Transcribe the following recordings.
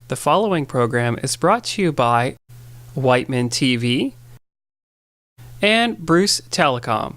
The following program is brought to you by Wightman TV and Bruce Telecom.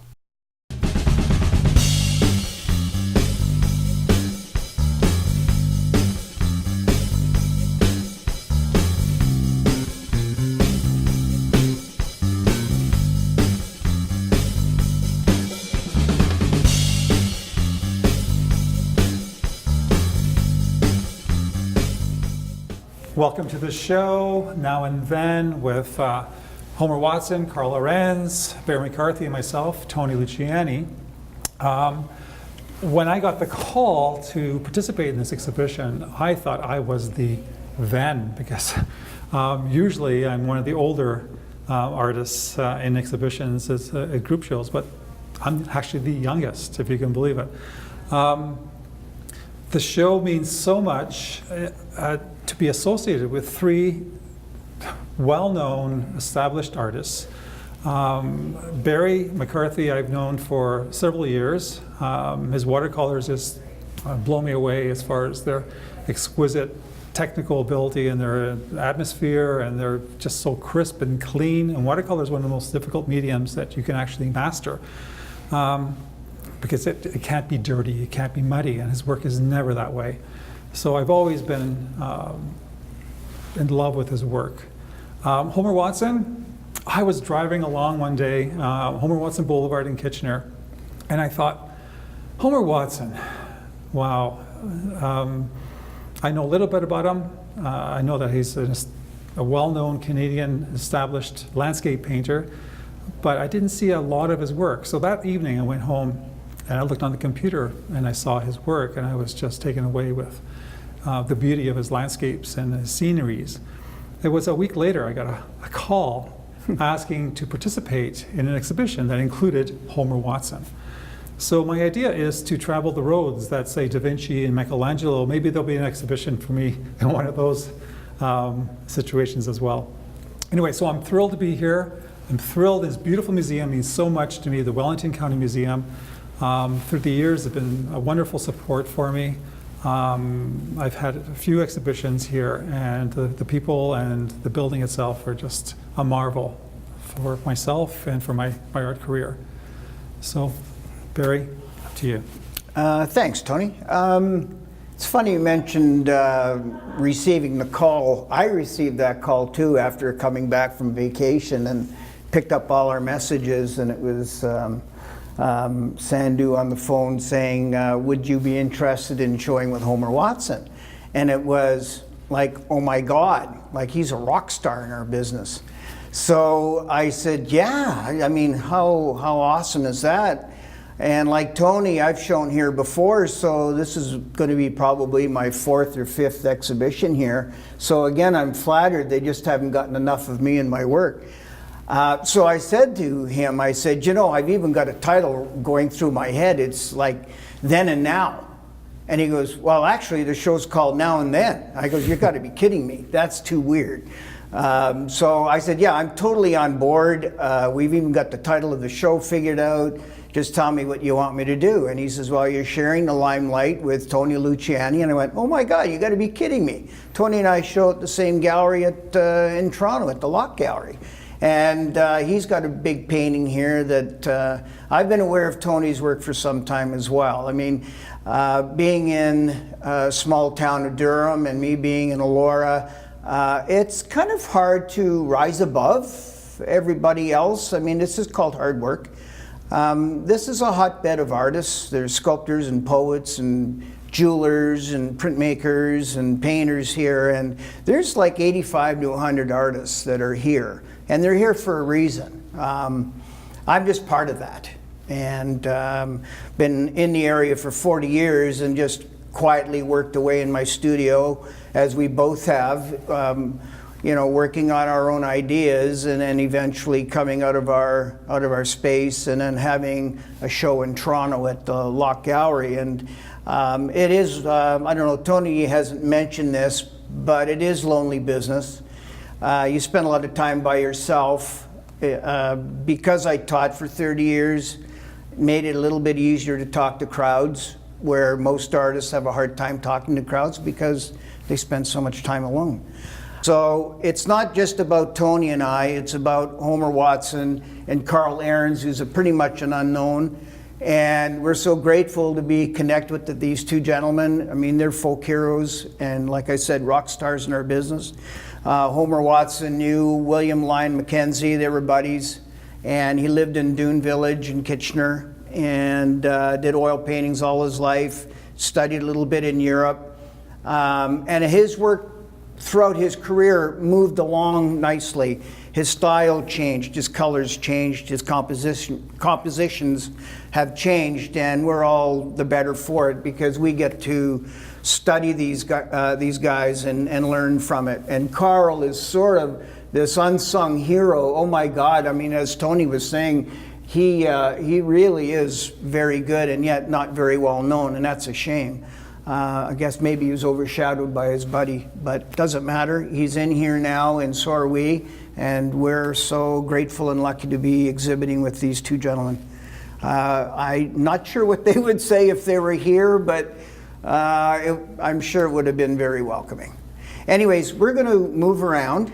Welcome to the show, Now and Then, with Homer Watson, Carl Ahrens, Barry McCarthy, and myself, Tony Luciani. When I got the call to participate in this exhibition, I thought I was the then, because usually I'm one of the older artists in exhibitions at group shows, but I'm actually the youngest, if you can believe it. The show means so much to be associated with three well-known, established artists. Barry McCarthy I've known for several years. His watercolors just blow me away as far as their exquisite technical ability and their atmosphere, and they're just so crisp and clean. And watercolor is one of the most difficult mediums that you can actually master. Because it can't be dirty, it can't be muddy, and his work is never that way. So I've always been in love with his work. Homer Watson, I was driving along one day, Homer Watson Boulevard in Kitchener, and I thought, Homer Watson, wow. I know a little bit about him. I know that he's a well-known Canadian established landscape painter, but I didn't see a lot of his work. So that evening I went home and I looked on the computer and I saw his work, and I was just taken away with the beauty of his landscapes and his sceneries. It was a week later I got a call asking to participate in an exhibition that included Homer Watson. So my idea is to travel the roads that say Da Vinci and Michelangelo. Maybe there'll be an exhibition for me in one of those situations as well. Anyway, so I'm thrilled to be here. I'm thrilled. This beautiful museum means so much to me, the Wellington County Museum. Through the years, have been a wonderful support for me. I've had a few exhibitions here, and the people and the building itself are just a marvel for myself and for my art career. So, Barry, up to you. Thanks, Tony. It's funny you mentioned receiving the call. I received that call too after coming back from vacation and picked up all our messages, and it was Sandu on the phone saying, would you be interested in showing with Homer Watson? And it was like, oh my God, like he's a rock star in our business. So I said, yeah, I mean, how awesome is that? And like Tony, I've shown here before, so this is going to be probably my 4th or 5th exhibition here. So again, I'm flattered they just haven't gotten enough of me and my work. So I said to him, I said, you know, I've even got a title going through my head. It's like Then and Now. And he goes, well, actually, the show's called Now and Then. I goes, you've got to be kidding me. That's too weird. So I said, yeah, I'm totally on board. We've even got the title of the show figured out. Just tell me what you want me to do. And he says, well, you're sharing the limelight with Tony Luciani. And I went, oh my God, you got to be kidding me. Tony and I show at the same gallery in Toronto, at the Lock Gallery. And he's got a big painting here that I've been aware of Tony's work for some time as well. I mean, being in a small town of Durham and me being in Elora, it's kind of hard to rise above everybody else. I mean, this is called hard work. This is a hotbed of artists. There's sculptors and poets and jewelers and printmakers and painters here, and there's like 85 to 100 artists that are here, and they're here for a reason. I'm just part of that, and been in the area for 40 years and just quietly worked away in my studio, as we both have, you know, working on our own ideas, and then eventually coming out of our space, and then having a show in Toronto at the Lock Gallery. And it is, I don't know, Tony hasn't mentioned this, but it is lonely business. You spend a lot of time by yourself. Because I taught for 30 years, it made it a little bit easier to talk to crowds, where most artists have a hard time talking to crowds because they spend so much time alone. So it's not just about Tony and I, it's about Homer Watson and Carl Ahrens, who's pretty much an unknown. And we're so grateful to be connected with these two gentlemen. I mean, they're folk heroes and, like I said, rock stars in our business. Homer Watson knew William Lyon Mackenzie, they were buddies. And he lived in Dune Village in Kitchener and did oil paintings all his life, studied a little bit in Europe. And his work throughout his career moved along nicely. His style changed, his colors changed, his compositions have changed, and we're all the better for it because we get to study these guys and learn from it. And Carl is sort of this unsung hero. Oh my God, I mean, as Tony was saying, he really is very good and yet not very well known, and that's a shame. I guess maybe he was overshadowed by his buddy, but doesn't matter. He's in here now, and so are we, and we're so grateful and lucky to be exhibiting with these two gentlemen. I'm not sure what they would say if they were here, but I'm sure it would have been very welcoming. Anyways, we're going to move around.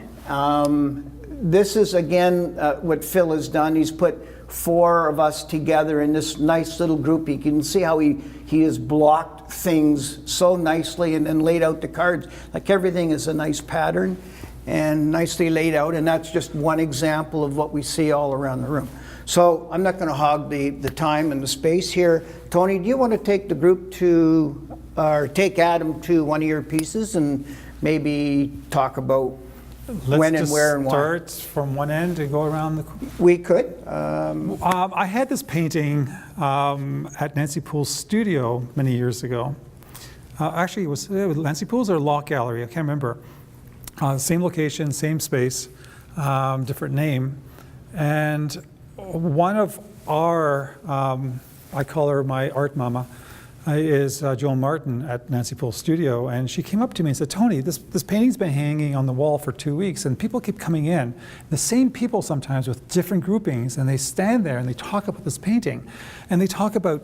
This is, again, what Phil has done. He's put 4 of us together in this nice little group. You can see how he has blocked things so nicely and then laid out the cards. Like everything is a nice pattern and nicely laid out, and that's just one example of what we see all around the room. So I'm not going to hog the time and the space here. Tony, do you want to take the group to, or take Adam to one of your pieces and maybe talk about when and where and why? Let's start from one end and go around the... We could. I had this painting at Nancy Poole's studio many years ago. Actually, it was Nancy Poole's or Lock Gallery, I can't remember. Same location, same space, different name. And one of our, I call her my art mama, is Joan Martin at Nancy Poole's studio, and she came up to me and said, Tony, this painting's been hanging on the wall for 2 weeks, and people keep coming in, the same people sometimes with different groupings, and they stand there and they talk about this painting, and they talk about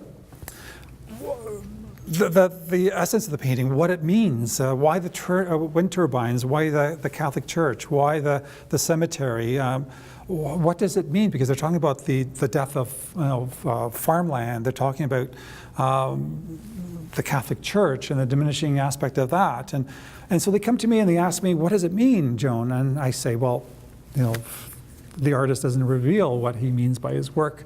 the essence of the painting, what it means, why the wind turbines, why the Catholic Church, why the cemetery, what does it mean? Because they're talking about the death of farmland. They're talking about the Catholic Church and the diminishing aspect of that. And so they come to me and they ask me, what does it mean, Joan? And I say, well, the artist doesn't reveal what he means by his work.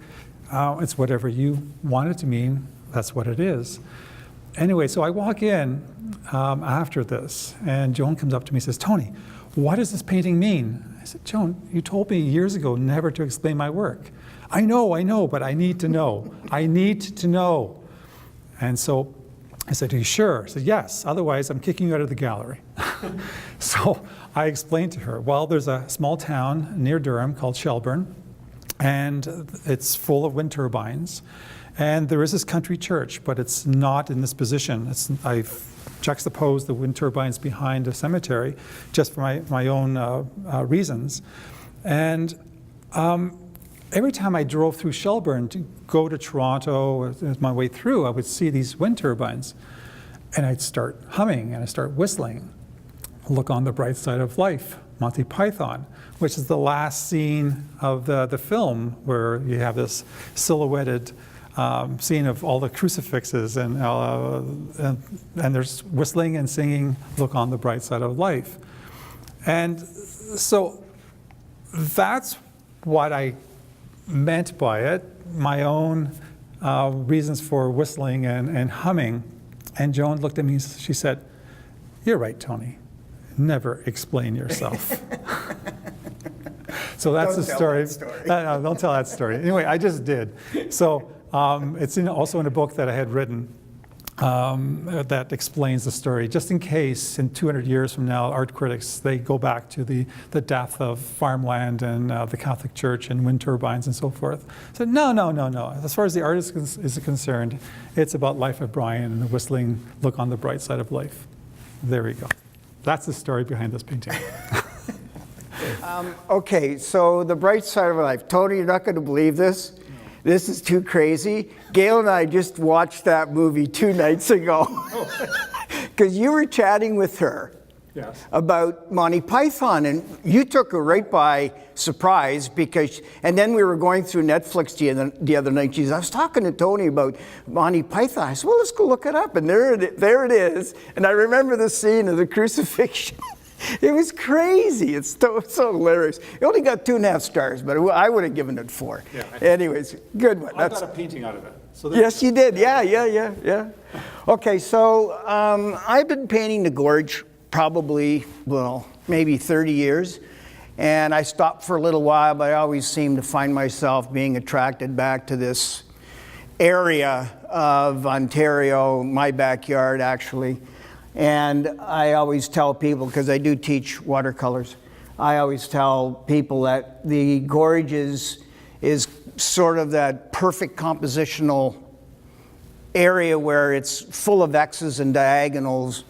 It's whatever you want it to mean, that's what it is. Anyway, so I walk in after this, and Joan comes up to me and says, Tony, what does this painting mean? I said, Joan, you told me years ago never to explain my work. I know, but I need to know. I need to know. And so I said, are you sure? I said, yes, otherwise I'm kicking you out of the gallery. So I explained to her, well, there's a small town near Durham called Shelburne, and it's full of wind turbines. And there is this country church, but it's not in this position. I've juxtaposed the wind turbines behind a cemetery just for my own reasons. And every time I drove through Shelburne to go to Toronto, as my way through, I would see these wind turbines. And I'd start humming and I'd start whistling. Look on the Bright Side of Life, Monty Python, which is the last scene of the film where you have this silhouetted scene of all the crucifixes and there's whistling and singing, Look on the Bright Side of Life. And so that's what I meant by it, my own reasons for whistling and humming. And Joan looked at me, she said, you're right, Tony, never explain yourself. So that's the story. No, don't tell that story. Anyway, I just did. So it's also in a book that I had written that explains the story, just in case in 200 years from now, art critics, they go back to the death of farmland and the Catholic Church and wind turbines and so forth. So no. As far as the artist is concerned, it's about Life of Brian and the whistling Look on the Bright Side of Life. There we go. That's the story behind this painting. Okay, so the Bright Side of Life. Tony, you're not going to believe this. This is too crazy. Gail and I just watched that movie 2 nights ago. because you were chatting with her. Yes. About Monty Python, and you took her right by surprise and then we were going through Netflix the other night. I was talking to Tony about Monty Python. I said, well, let's go look it up, and there it is. And I remember the scene of the crucifixion. It was crazy. It's so hilarious. It only got 2.5 stars, but I would have given it 4. Yeah, anyways, good one. I got a painting out of it. So yes, you did. Yeah. Okay, so I've been painting the gorge probably, maybe 30 years. And I stopped for a little while, but I always seem to find myself being attracted back to this area of Ontario, my backyard actually. And I always tell people, because I do teach watercolors, I always tell people that the gorge is sort of that perfect compositional area where it's full of X's and diagonals.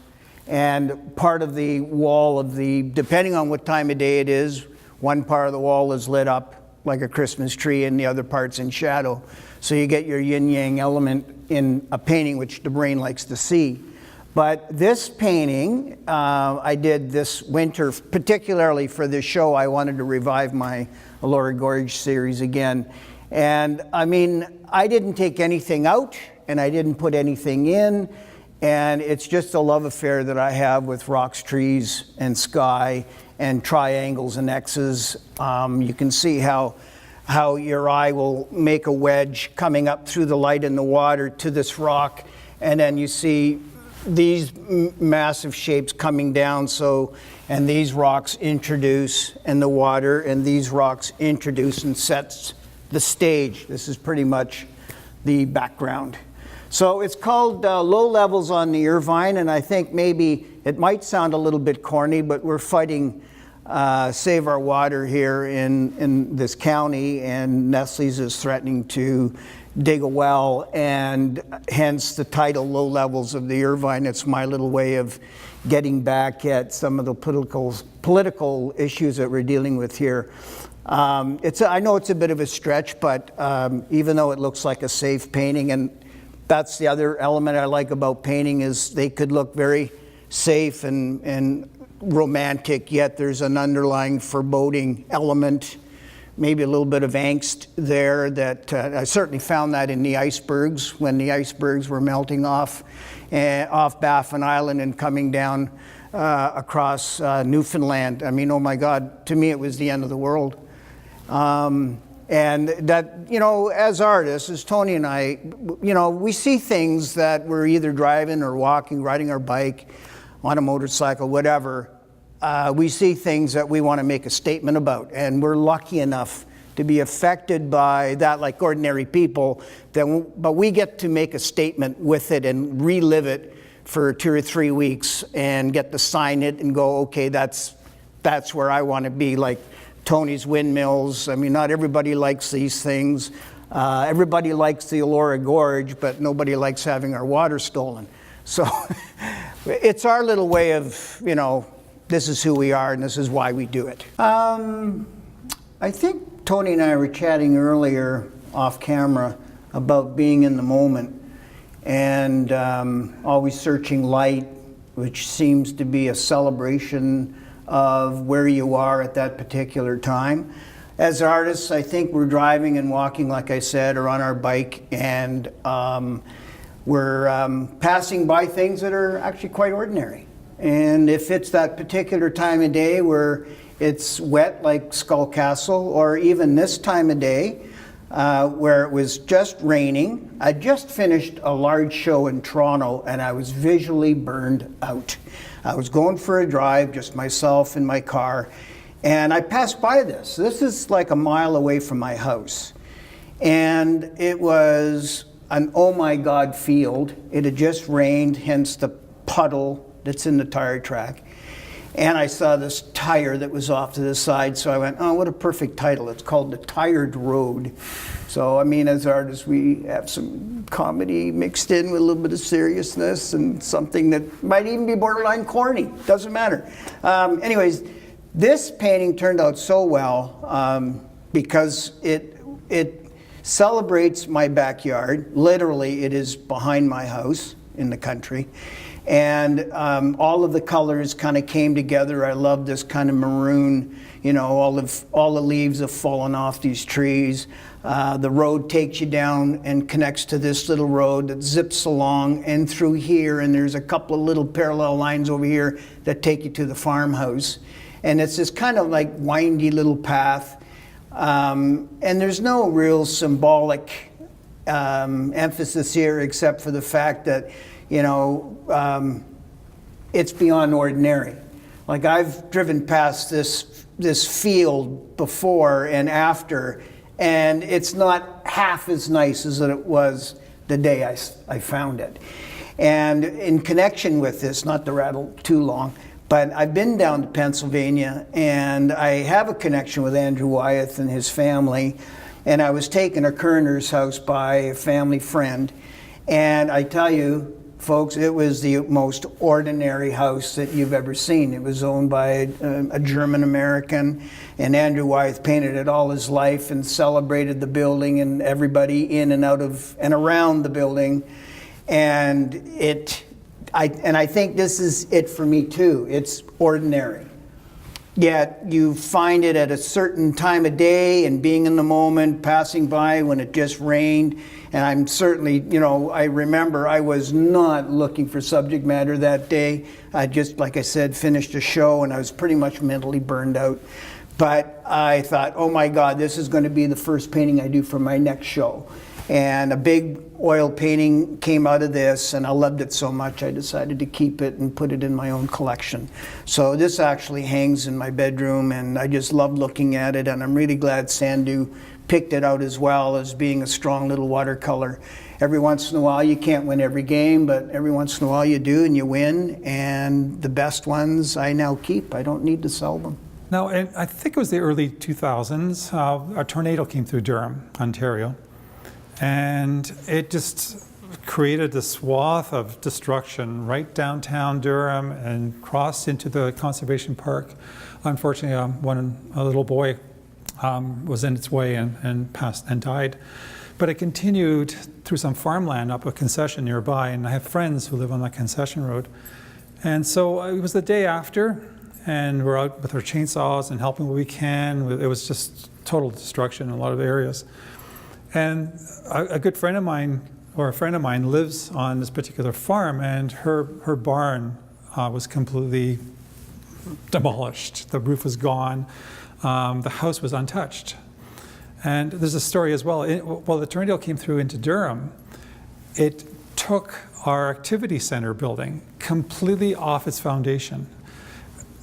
And part of the wall depending on what time of day it is, one part of the wall is lit up like a Christmas tree and the other part's in shadow. So you get your yin-yang element in a painting, which the brain likes to see. But this painting, I did this winter, particularly for this show. I wanted to revive my Elora Gorge series again. And I mean, I didn't take anything out and I didn't put anything in. And it's just a love affair that I have with rocks, trees, and sky, and triangles and X's. You can see how your eye will make a wedge coming up through the light in the water to this rock, and then you see these massive shapes coming down. And these rocks introduce in the water, and these rocks introduce and sets the stage. This is pretty much the background. So it's called Low Levels on the Irvine, and I think maybe it might sound a little bit corny, but we're fighting Save Our Water here in this county, and Nestle's is threatening to dig a well, and hence the title Low Levels of the Irvine. It's my little way of getting back at some of the political issues that we're dealing with here. I know it's a bit of a stretch, but even though it looks like a safe painting, and that's the other element I like about painting, is they could look very safe and romantic, yet there's an underlying foreboding element, maybe a little bit of angst there that I certainly found that in the icebergs, when the icebergs were melting off Baffin Island and coming down across Newfoundland. I mean, oh my God, to me it was the end of the world. And that, as artists, as Tony and I, we see things that we're either driving or walking, riding our bike, on a motorcycle, whatever. We see things that we want to make a statement about, and we're lucky enough to be affected by that like ordinary people, but we get to make a statement with it and relive it for 2 or 3 weeks and get to sign it and go, okay, that's where I want to be, like Tony's windmills. I mean, not everybody likes these things. Everybody likes the Elora Gorge, but nobody likes having our water stolen. So it's our little way of, this is who we are and this is why we do it. I think Tony and I were chatting earlier off camera about being in the moment and always searching light, which seems to be a celebration of where you are at that particular time. As artists, I think we're driving and walking, like I said, or on our bike, and we're passing by things that are actually quite ordinary. And if it's that particular time of day where it's wet like Skull Castle, or even this time of day where it was just raining. I just finished a large show in Toronto and I was visually burned out. I was going for a drive, just myself in my car, and I passed by this. This is like a mile away from my house. And it was an oh my God field. It had just rained, hence the puddle that's in the tire track. And I saw this tire that was off to the side, so I went, oh, what a perfect title. It's called The Tired Road. So, I mean, as artists, we have some comedy mixed in with a little bit of seriousness and something that might even be borderline corny. Doesn't matter. Anyways, this painting turned out so well because it celebrates my backyard. Literally, it is behind my house in the country. And all of the colors kind of came together. I love this kind of maroon, you know, all the leaves have fallen off these trees. The road takes you down and connects to this little road that zips along and through here, and there's a couple of little parallel lines over here that take you to the farmhouse. And it's this kind of like windy little path. And there's no real symbolic emphasis here except for the fact that, you know, it's beyond ordinary. Like, I've driven past this field before and after, and it's not half as nice as it was the day I found it. And in connection with this, not to rattle too long, but I've been down to Pennsylvania, and I have a connection with Andrew Wyeth and his family. And I was taken to Kerner's house by a family friend. And I tell you, folks, it was the most ordinary house that you've ever seen. It was owned by a German-American, and Andrew Wyeth painted it all his life and celebrated the building and everybody in and out of and around the building. And I think this is it for me too. It's ordinary. Yet you find it at a certain time of day and being in the moment, passing by when it just rained. And I'm certainly, you know, I remember I was not looking for subject matter that day. I just, like I said, finished a show and I was pretty much mentally burned out. But I thought, oh my God, this is going to be the first painting I do for my next show. And a big oil painting came out of this, and I loved it so much I decided to keep it and put it in my own collection. So this actually hangs in my bedroom, and I just love looking at it, and I'm really glad Sandu picked it out as well as being a strong little watercolor. Every once in a while you can't win every game, but every once in a while you do and you win, and the best ones I now keep. I don't need to sell them. Now, I think it was the early 2000s, a tornado came through Durham, Ontario. And it just created this swath of destruction right downtown Durham and crossed into the conservation park. Unfortunately, a little boy was in its way and passed and died. But it continued through some farmland up a concession nearby, and I have friends who live on that concession road. And so it was the day after, and we're out with our chainsaws and helping what we can. It was just total destruction in a lot of areas. And a good friend of mine, or a friend of mine, lives on this particular farm, and her barn was completely demolished. The roof was gone. The house was untouched. And there's a story as well. While the tornado came through into Durham, it took our activity center building completely off its foundation.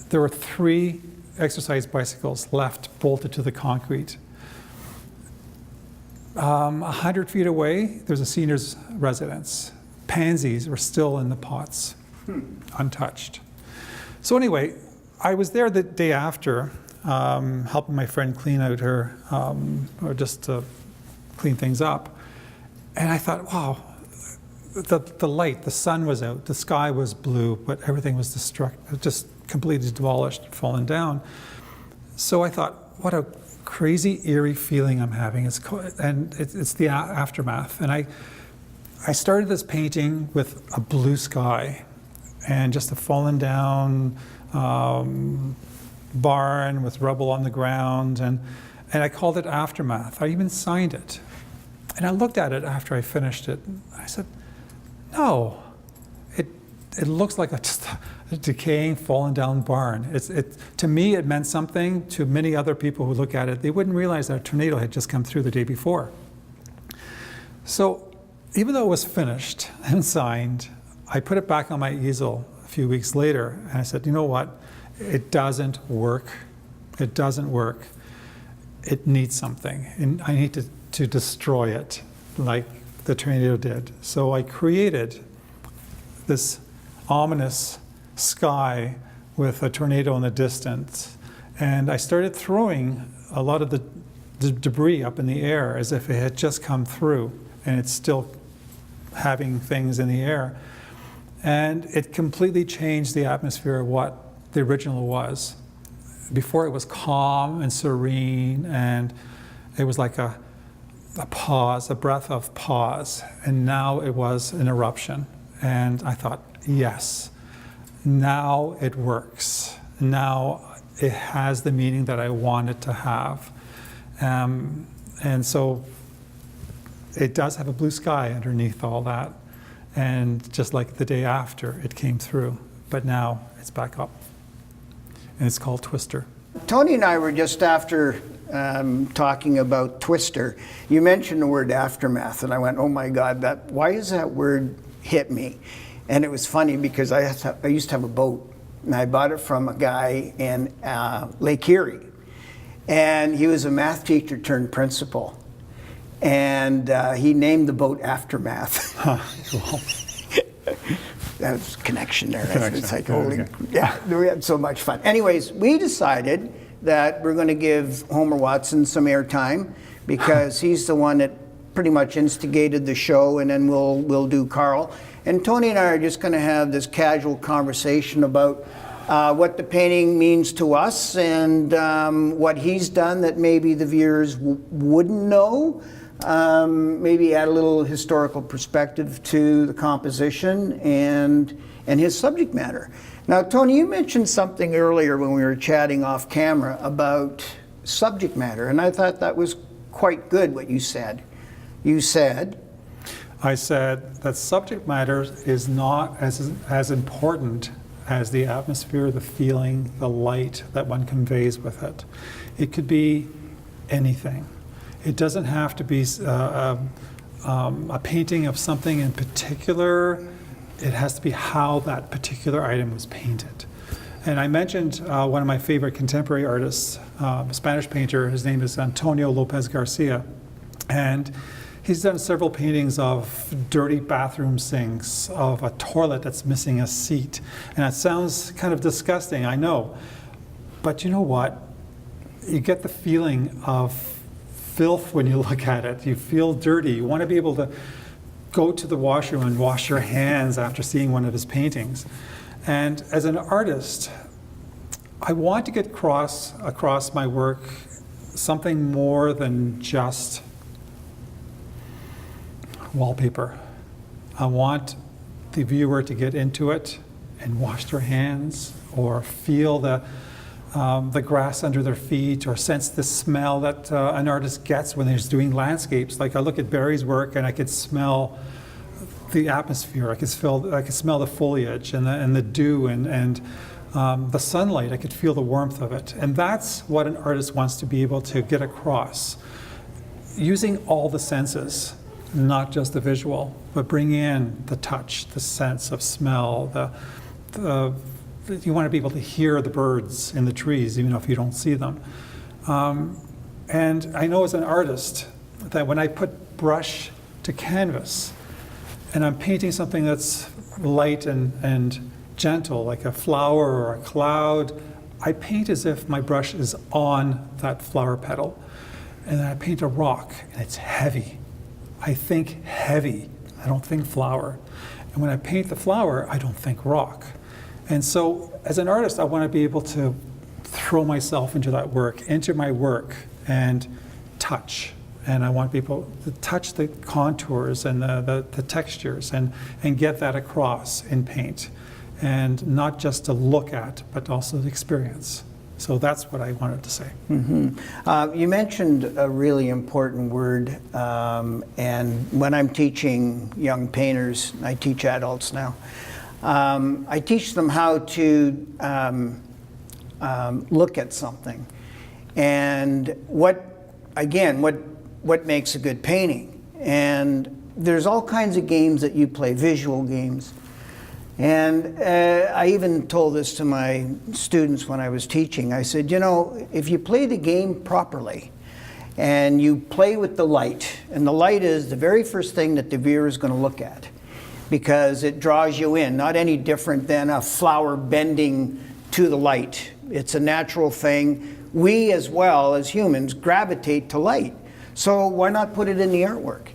There were 3 exercise bicycles left bolted to the concrete. 100 feet away, there's a senior's residence. Pansies were still in the pots, untouched. So anyway, I was there the day after, helping my friend clean out her, or just to clean things up. And I thought, wow, the light, the sun was out, the sky was blue, but everything was just completely demolished, fallen down. So I thought, what a crazy, eerie feeling I'm having. It's the aftermath. And I started this painting with a blue sky and just a fallen down barn with rubble on the ground. And I called it Aftermath. I even signed it. And I looked at it after I finished it. I said, no, it looks like just a decaying, fallen down barn. To me, it meant something. To many other people who look at it, they wouldn't realize that a tornado had just come through the day before. So even though it was finished and signed, I put it back on my easel a few weeks later, and I said, you know what? It doesn't work. It doesn't work. It needs something, and I need to destroy it like the tornado did. So I created this ominous sky with a tornado in the distance, and I started throwing a lot of the debris up in the air as if it had just come through, and it's still having things in the air. And it completely changed the atmosphere of what the original was. Before, it was calm and serene, and it was like a pause, a breath of pause, and now it was an eruption. And I thought, yes, now it works. Now it has the meaning that I want it to have. And so it does have a blue sky underneath all that. And just like the day after, it came through. But now it's back up. And it's called Twister. Tony and I were just after talking about Twister. You mentioned the word aftermath, and I went, oh my God, why does that word hit me? And it was funny because I used to have a boat, and I bought it from a guy in Lake Erie. And he was a math teacher turned principal. And he named the boat Aftermath. Cool. That was a connection there. It's like, Okay. yeah, we had so much fun. Anyways, we decided that we're going to give Homer Watson some airtime because he's the one that pretty much instigated the show, and then we'll do Carl. And Tony and I are just going to have this casual conversation about what the painting means to us and what he's done that maybe the viewers wouldn't know. Maybe add a little historical perspective to the composition and his subject matter. Now, Tony, you mentioned something earlier when we were chatting off camera about subject matter, and I thought that was quite good what you said. I said that subject matter is not as important as the atmosphere, the feeling, the light that one conveys with it. It could be anything. It doesn't have to be a painting of something in particular. It has to be how that particular item was painted. And I mentioned one of my favorite contemporary artists, a Spanish painter. His name is Antonio Lopez Garcia. And he's done several paintings of dirty bathroom sinks, of a toilet that's missing a seat. And that sounds kind of disgusting, I know. But you know what? You get the feeling of filth when you look at it. You feel dirty. You want to be able to go to the washroom and wash your hands after seeing one of his paintings. And as an artist, I want to get across my work something more than just wallpaper. I want the viewer to get into it and wash their hands or feel the grass under their feet or sense the smell that an artist gets when he's doing landscapes. Like I look at Barry's work and I could smell the atmosphere. I could smell the foliage and the dew and the sunlight. I could feel the warmth of it. And that's what an artist wants to be able to get across. Using all the senses, not just the visual, but bring in the touch, the sense of smell, you want to be able to hear the birds in the trees, even if you don't see them. And I know as an artist that when I put brush to canvas and I'm painting something that's light and gentle, like a flower or a cloud, I paint as if my brush is on that flower petal. And then I paint a rock, and it's heavy. I think heavy. I don't think flower. And when I paint the flower, I don't think rock. And so as an artist, I want to be able to throw myself into that work, into my work, and touch. And I want people to touch the contours and the textures and get that across in paint. And not just to look at, but also to experience. So that's what I wanted to say. Mm-hmm. You mentioned a really important word, and when I'm teaching young painters, I teach adults now, I teach them how to look at something. And what makes a good painting? And there's all kinds of games that you play, visual games. And I even told this to my students when I was teaching. I said, you know, if you play the game properly and you play with the light, and the light is the very first thing that the viewer is going to look at because it draws you in, not any different than a flower bending to the light. It's a natural thing. We, as well as humans, gravitate to light. So why not put it in the artwork?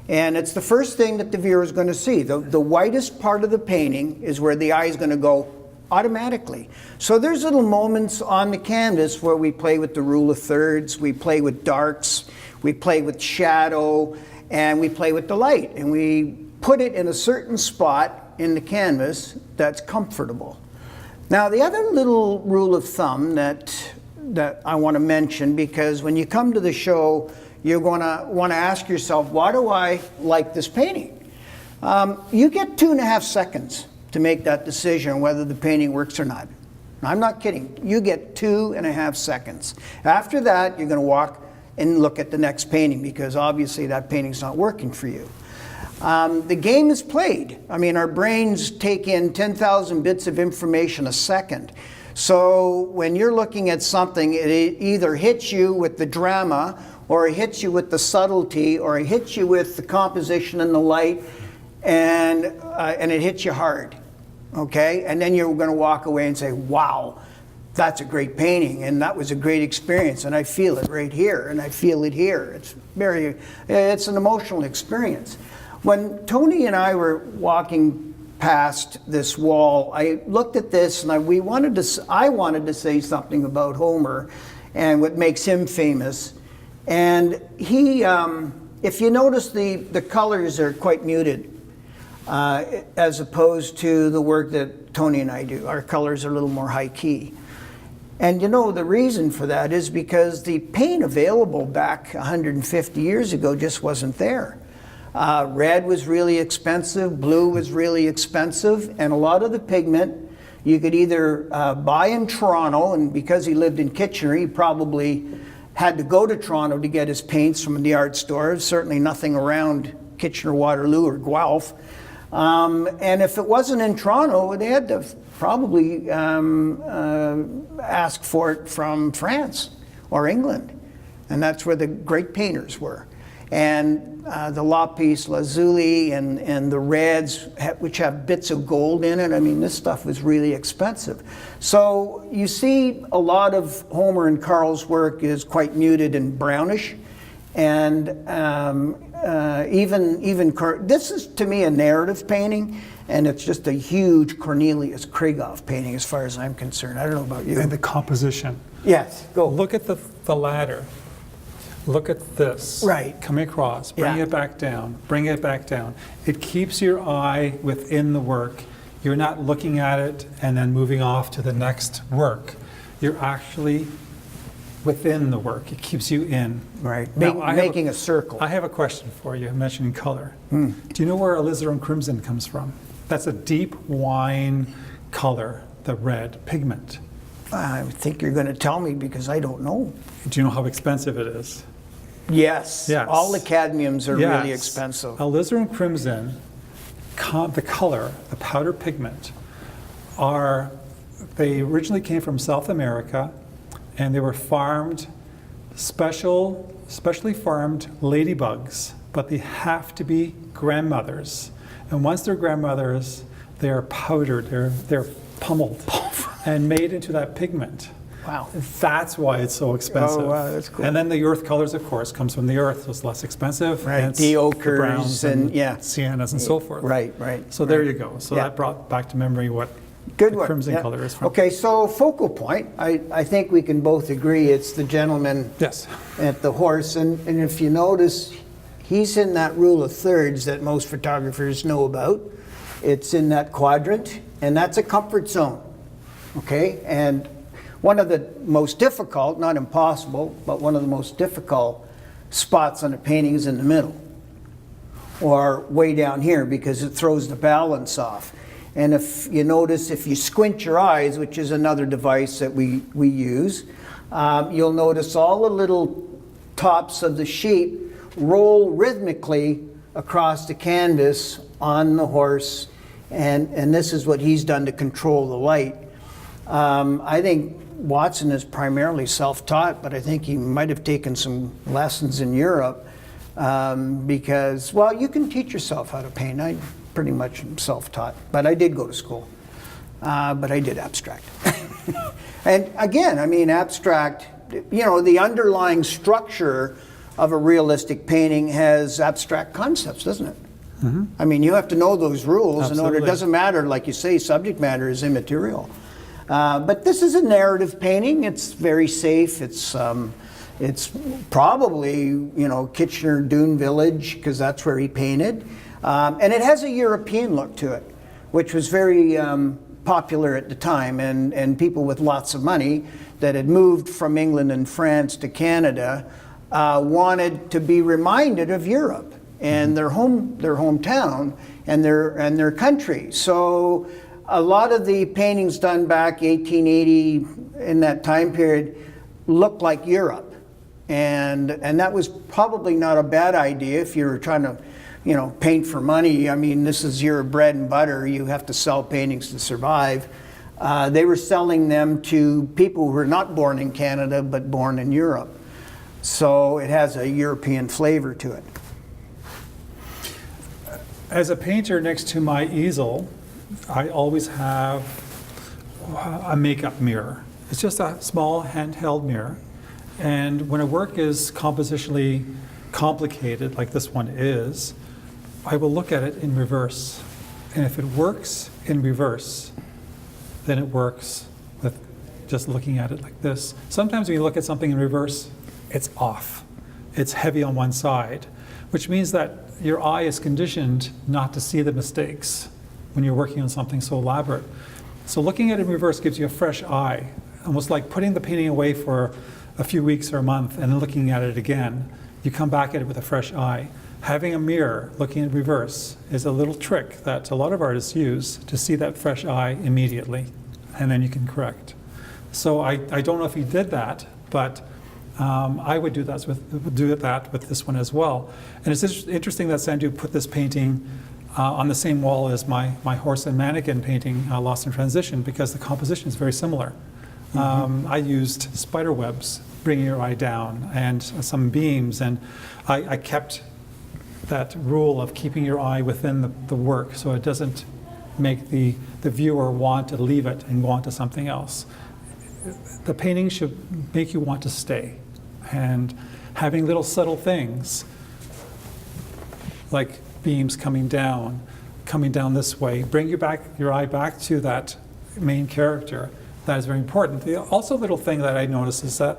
And it's the first thing that the viewer is going to see. The whitest part of the painting is where the eye is going to go automatically. So there's little moments on the canvas where we play with the rule of thirds, we play with darks, we play with shadow, and we play with the light. And we put it in a certain spot in the canvas that's comfortable. Now, the other little rule of thumb that I want to mention, because when you come to the show, you're going to want to ask yourself, why do I like this painting? You get 2.5 seconds to make that decision whether the painting works or not. I'm not kidding. You get 2.5 seconds. After that, you're going to walk and look at the next painting, because obviously that painting's not working for you. The game is played. I mean, our brains take in 10,000 bits of information a second. So when you're looking at something, it either hits you with the drama, or it hits you with the subtlety, or it hits you with the composition and the light, and it hits you hard. Okay? And then you're going to walk away and say, wow, that's a great painting, and that was a great experience, and I feel it right here, and I feel it here. It's an emotional experience. When Tony and I were walking past this wall, I looked at this, and I wanted to say something about Homer and what makes him famous. And he, if you notice, the colors are quite muted, as opposed to the work that Tony and I do. Our colors are a little more high key. And you know, the reason for that is because the paint available back 150 years ago just wasn't there. Red was really expensive, blue was really expensive, and a lot of the pigment you could either buy in Toronto, and because he lived in Kitchener, he probably had to go to Toronto to get his paints from the art stores, certainly nothing around Kitchener, Waterloo, or Guelph. And if it wasn't in Toronto, they had to probably ask for it from France or England. And that's where the great painters were. And the lapis lazuli and the reds, which have bits of gold in it, I mean, this stuff was really expensive. So you see a lot of Homer and Carl's work is quite muted and brownish. And this is, to me, a narrative painting, and it's just a huge Cornelius Krieghoff painting as far as I'm concerned. I don't know about you. And the composition. Yes, go. Look at the ladder. Look at this. Right. Coming across, bring it back down, bring it back down. It keeps your eye within the work. You're not looking at it and then moving off to the next work. You're actually within the work. It keeps you in. Right. Now, Making a circle. I have a question for you, mentioning color. Do you know where alizarin crimson comes from? That's a deep wine color, the red pigment. I think you're going to tell me because I don't know. Do you know how expensive it is? Yes. All the cadmiums are really expensive. Alizarin crimson, the color, the powder pigment, they originally came from South America, and they were farmed, specially farmed ladybugs, but they have to be grandmothers. And once they're grandmothers, they are powdered, they're pummeled and made into that pigment. Wow. That's why it's so expensive. Oh, wow, that's cool. And then the earth colors, of course, comes from the earth, so it's less expensive. Right, the ochres browns and siennas and so forth. Right. So there you go. So that brought back to memory what Good the one. crimson color is from. Okay, so focal point, I think we can both agree it's the gentleman Yes. at the horse. And if you notice, he's in that rule of thirds that most photographers know about. It's in that quadrant, and that's a comfort zone. Okay, and one of the most difficult, not impossible, but one of the most difficult spots on a painting is in the middle, or way down here, because it throws the balance off. And if you notice, if you squint your eyes, which is another device that we use, you'll notice all the little tops of the sheet roll rhythmically across the canvas on the horse, and this is what he's done to control the light. I think Watson is primarily self-taught, but I think he might have taken some lessons in Europe because, well, you can teach yourself how to paint. I pretty much am self-taught, but I did go to school, but I did abstract. And again, I mean, abstract, you know, the underlying structure of a realistic painting has abstract concepts, doesn't it? Mm-hmm. I mean, you have to know those rules. Absolutely. In order, it doesn't matter, like you say, subject matter is immaterial. But this is a narrative painting. It's very safe. It's probably, you know, Kitchener Dune Village, because that's where he painted. And it has a European look to it, which was very popular at the time, and people with lots of money that had moved from England and France to Canada wanted to be reminded of Europe and their hometown and their country. So a lot of the paintings done back 1880 in that time period looked like Europe, and that was probably not a bad idea if you were trying to, you know, paint for money. I mean, this is your bread and butter. You have to sell paintings to survive. They were selling them to people who were not born in Canada but born in Europe. So it has a European flavor to it. As a painter, next to my easel, I always have a makeup mirror. It's just a small handheld mirror. And when a work is compositionally complicated, like this one is, I will look at it in reverse. And if it works in reverse, then it works with just looking at it like this. Sometimes when you look at something in reverse, it's off. It's heavy on one side, which means that your eye is conditioned not to see the mistakes when you're working on something so elaborate. So looking at it in reverse gives you a fresh eye, almost like putting the painting away for a few weeks or a month and then looking at it again. You come back at it with a fresh eye. Having a mirror looking in reverse is a little trick that a lot of artists use to see that fresh eye immediately, and then you can correct. So I don't know if he did that, but I would do that with this one as well. And it's interesting that Sandu put this painting on the same wall as my horse and mannequin painting, Lost in Transition, because the composition is very similar. I used spider webs, bringing your eye down, and some beams, and I kept that rule of keeping your eye within the work so it doesn't make the viewer want to leave it and go on to something else. The painting should make you want to stay, and having little subtle things like beams coming down this way, bring your eye back to that main character. That is very important. The also little thing that I noticed is that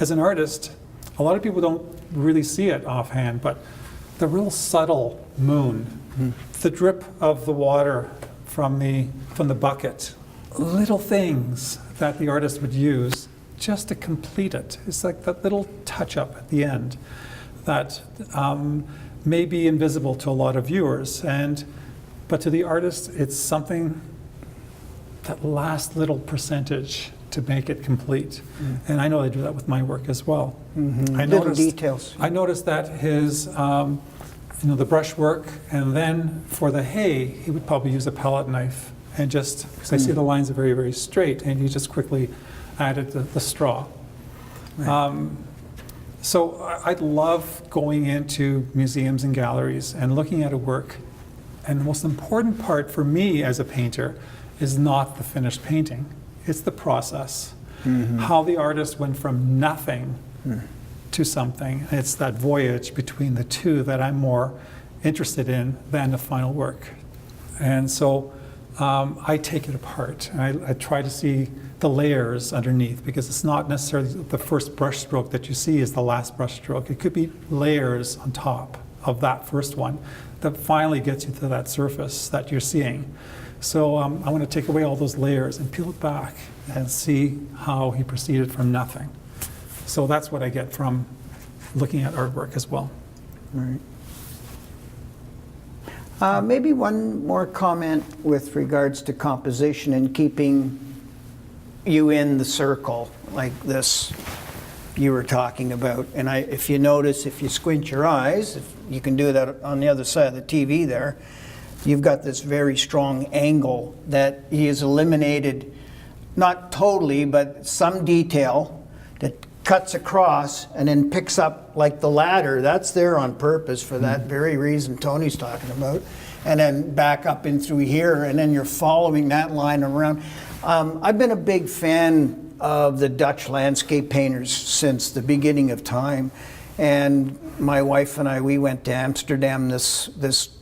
as an artist, a lot of people don't really see it offhand, but the real subtle moon, the drip of the water from the bucket, little things that the artist would use just to complete it. It's like that little touch-up at the end that may be invisible to a lot of viewers, but to the artist, it's something, that last little percentage to make it complete. And I know I do that with my work as well. Little details. I noticed that his, the brushwork, and then for the hay, he would probably use a palette knife, and just, because I see the lines are very, very straight, and you just quickly added the straw. Right. So I love going into museums and galleries and looking at a work, and the most important part for me as a painter is not the finished painting, it's the process. How the artist went from nothing to something. It's that voyage between the two that I'm more interested in than the final work. And so I take it apart, and I try to see the layers underneath, because it's not necessarily the first brush stroke that you see is the last brush stroke. It could be layers on top of that first one that finally gets you to that surface that you're seeing. So I want to take away all those layers and peel it back and see how he proceeded from nothing. So that's what I get from looking at artwork as well. Right. Maybe one more comment with regards to composition and keeping you in the circle like this you were talking about. And if you notice, if you squint your eyes, if you can do that on the other side of the TV there, you've got this very strong angle that he has eliminated, not totally, but some detail that cuts across and then picks up like the ladder. That's there on purpose for that very reason Tony's talking about. And then back up in through here, and then you're following that line around. I've been a big fan of the Dutch landscape painters since the beginning of time. And my wife and I, we went to Amsterdam this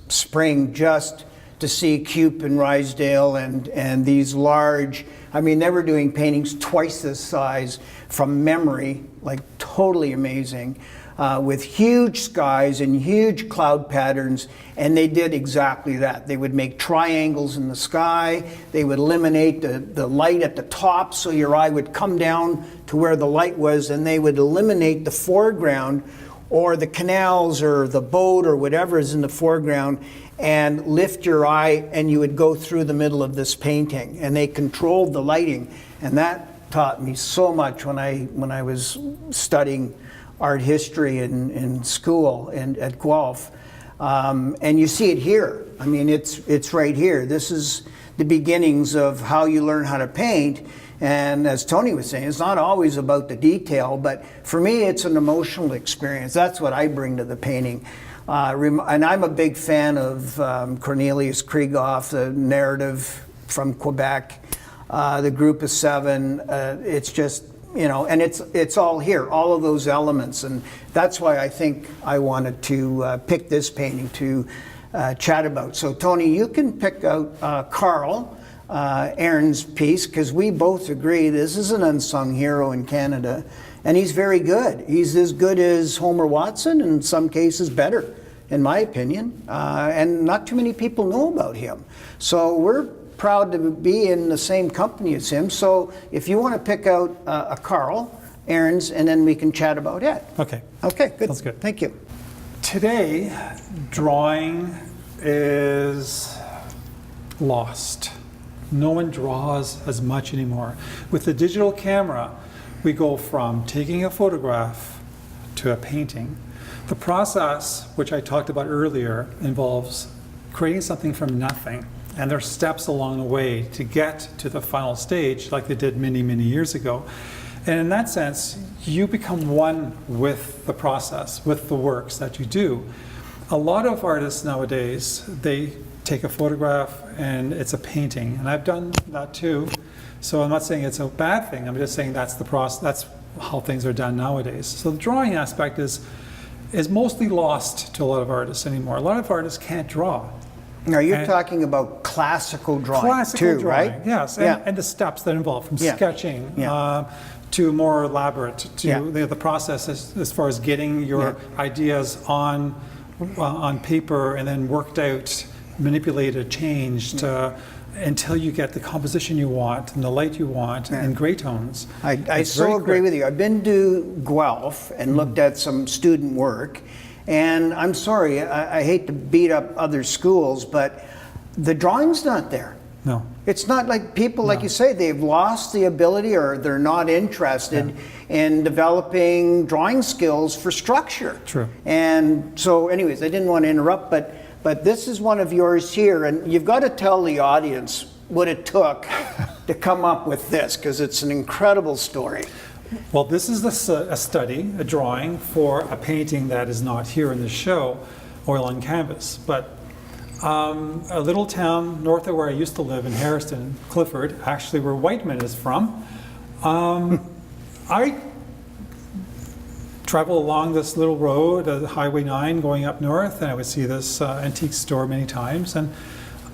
spring just to see Cuyp and Rysdale and these large, I mean, they were doing paintings twice this size from memory, like totally amazing, with huge skies and huge cloud patterns, and they did exactly that. They would make triangles in the sky, they would eliminate the light at the top so your eye would come down to where the light was, and they would eliminate the foreground or the canals or the boat or whatever is in the foreground, and lift your eye, and you would go through the middle of this painting. And they controlled the lighting, and that taught me so much when I was studying art history in school and at Guelph. And you see it here. I mean, it's right here. This is the beginnings of how you learn how to paint. And as Tony was saying, it's not always about the detail, but for me, it's an emotional experience. That's what I bring to the painting. And I'm a big fan of Cornelius Krieghoff, the narrative from Quebec, the Group of Seven. It's just, you know, and it's all here, all of those elements. And that's why I think I wanted to pick this painting to chat about. So Tony, you can pick out Carl Ahrens' piece, because we both agree this is an unsung hero in Canada. And he's very good. He's as good as Homer Watson, in some cases better, in my opinion. And not too many people know about him. So we're proud to be in the same company as him. So if you want to pick out a Carl Ahrens, and then we can chat about it. Okay. Okay, good. That's good. Thank you. Today, drawing is lost. No one draws as much anymore. With the digital camera, we go from taking a photograph to a painting. The process, which I talked about earlier, involves creating something from nothing. And there are steps along the way to get to the final stage, like they did many, many years ago. And in that sense, you become one with the process, with the works that you do. A lot of artists nowadays, they take a photograph and it's a painting. And I've done that too. So I'm not saying it's a bad thing. I'm just saying that's the process. That's how things are done nowadays. So the drawing aspect is mostly lost to a lot of artists anymore. A lot of artists can't draw. Now you're talking about classical drawing classical too, drawing, right? yes, and the steps that involve, from sketching to more elaborate, to the process as far as getting your ideas on paper and then worked out, manipulated, changed until you get the composition you want and the light you want and gray tones. I so agree with you. I've been to Guelph and looked at some student work, and I'm sorry, I hate to beat up other schools, but the drawing's not there. No. It's not like people, like you say, they've lost the ability, or they're not interested in developing drawing skills for structure. True. And so anyways, I didn't want to interrupt, but this is one of yours here, and you've got to tell the audience what it took to come up with this, because it's an incredible story. Well, this is a study, a drawing for a painting that is not here in the show, Oil on Canvas. But a little town north of where I used to live in Harrison, Clifford, actually where Wightman is from, I travel along this little road, Highway 9 going up north, and I would see this antique store many times. And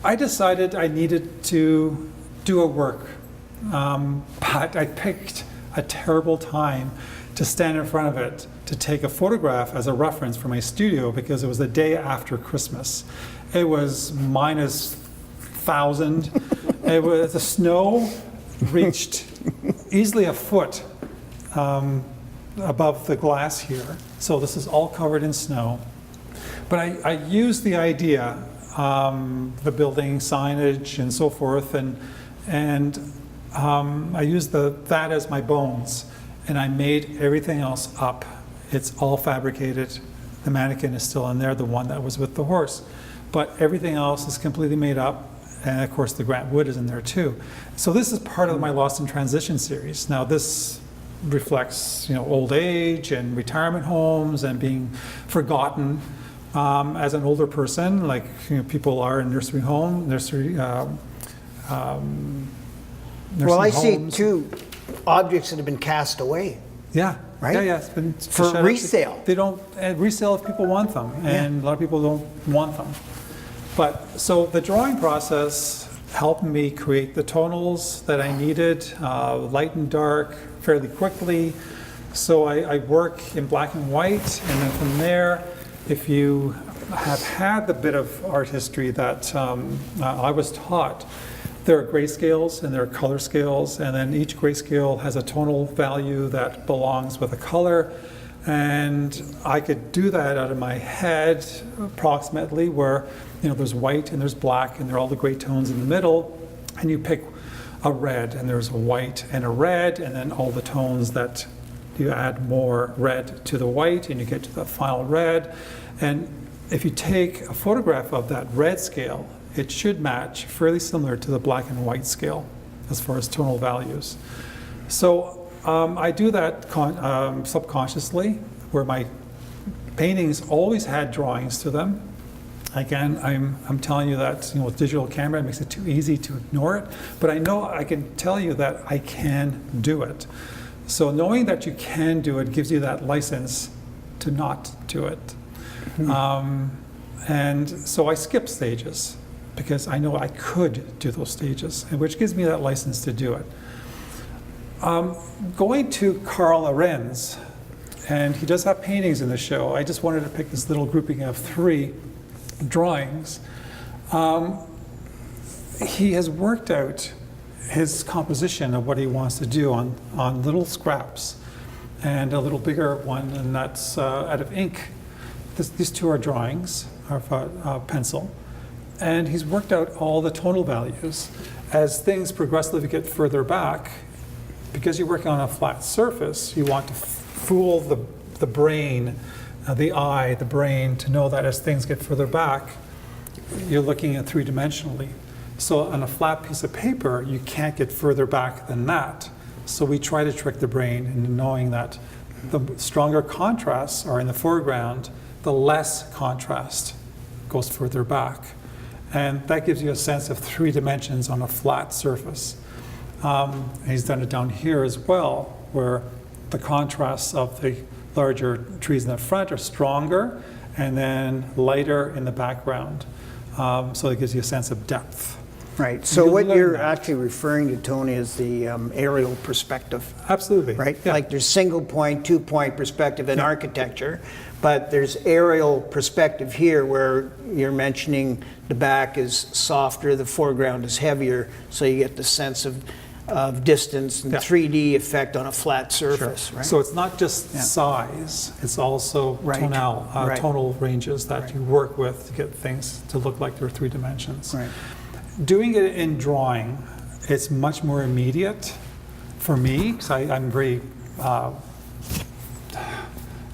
I decided I needed to do a work, but I picked a terrible time to stand in front of it to take a photograph as a reference for my studio, because it was the day after Christmas. It was minus 1,000. It was, the snow reached easily a foot above the glass here. So this is all covered in snow. But I used the idea, the building signage and so forth, and I used that as my bones, and I made everything else up. It's all fabricated. The mannequin is still in there, the one that was with the horse. But everything else is completely made up, and of course the Grant Wood is in there too. So this is part of my Lost in Transition series. Now this reflects, old age and retirement homes and being forgotten as an older person, like people are in nursery Well, I see homes. two objects that have been cast away. Yeah. Right? Yeah, it's been For shut up. resale. They don't resale if people want them, and a lot of people don't want them. But so the drawing process helped me create the tonals that I needed, light and dark, fairly quickly. So I work in black and white, and then from there, if you have had the bit of art history that I was taught, there are grayscales and there are color scales, and then each grayscale has a tonal value that belongs with a color. And I could do that out of my head approximately, where there's white and there's black and there are all the gray tones in the middle, and you pick a red and there's a white and a red, and then all the tones that you add more red to the white and you get to the final red. And if you take a photograph of that red scale, it should match fairly similar to the black and white scale as far as tonal values. So I do that subconsciously, where my paintings always had drawings to them. Again, I'm telling you that with digital camera, it makes it too easy to ignore it. But I know I can tell you that I can do it. So knowing that you can do it gives you that license to not do it. And so I skip stages because I know I could do those stages, and which gives me that license to do it. Going to Carl Ahrens, and he does have paintings in the show. I just wanted to pick this little grouping of 3 drawings. He has worked out his composition of what he wants to do on little scraps, and a little bigger one, and that's out of ink. These 2 are drawings of pencil, and he's worked out all the tonal values. As things progressively get further back, because you're working on a flat surface, you want to fool the brain, the eye, the brain, to know that as things get further back, you're looking at 3-dimensionally. So on a flat piece of paper, you can't get further back than that. So we try to trick the brain into knowing that the stronger contrasts are in the foreground, the less contrast goes further back. And that gives you a sense of 3 dimensions on a flat surface. He's done it down here as well, where the contrasts of the larger trees in the front are stronger and then lighter in the background. So it gives you a sense of depth. Right. So what you're actually referring to, Tony, is the aerial perspective. Absolutely. Right? Yeah. Like there's single point, 2-point perspective in architecture, but there's aerial perspective here where you're mentioning the back is softer, the foreground is heavier, so you get the sense of distance and 3D effect on a flat surface. Sure. Right? So it's not just size, it's also tonal ranges that you work with to get things to look like they're 3 dimensions. Right. Doing it in drawing, it's much more immediate for me, because I'm very